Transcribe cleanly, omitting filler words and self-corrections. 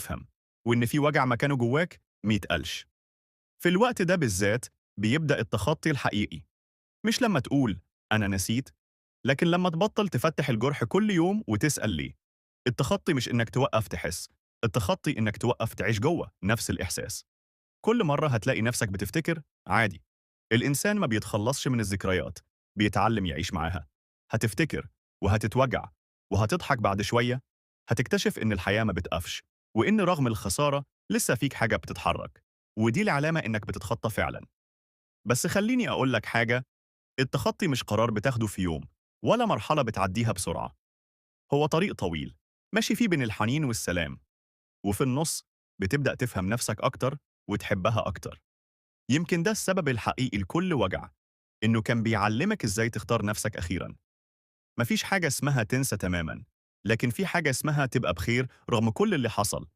تفهم وإن في وجع مكانه جواك ميتقالش. في الوقت ده بالذات بيبدأ التخطي الحقيقي، مش لما تقول أنا نسيت، لكن لما تبطل تفتح الجرح كل يوم وتسأل ليه. التخطي مش إنك توقف تحس، التخطي إنك توقف تعيش جوه نفس الإحساس. كل مرة هتلاقي نفسك بتفتكر عادي. الإنسان ما بيتخلصش من الذكريات، بيتعلم يعيش معاها. هتفتكر وهتتوجع وهتضحك بعد شوية. هتكتشف إن الحياة ما بتقفش، وإن رغم الخسارة لسه فيك حاجة بتتحرك، ودي العلامة إنك بتتخطى فعلا. بس خليني أقول لك حاجة، التخطي مش قرار بتاخده في يوم، ولا مرحلة بتعديها بسرعة. هو طريق طويل ماشي فيه بين الحنين والسلام، وفي النص بتبدأ تفهم نفسك أكتر وتحبها أكتر. يمكن ده السبب الحقيقي لكل وجع، إنه كان بيعلمك إزاي تختار نفسك أخيراً. مفيش حاجة اسمها تنسى تماماً، لكن في حاجة اسمها تبقى بخير رغم كل اللي حصل.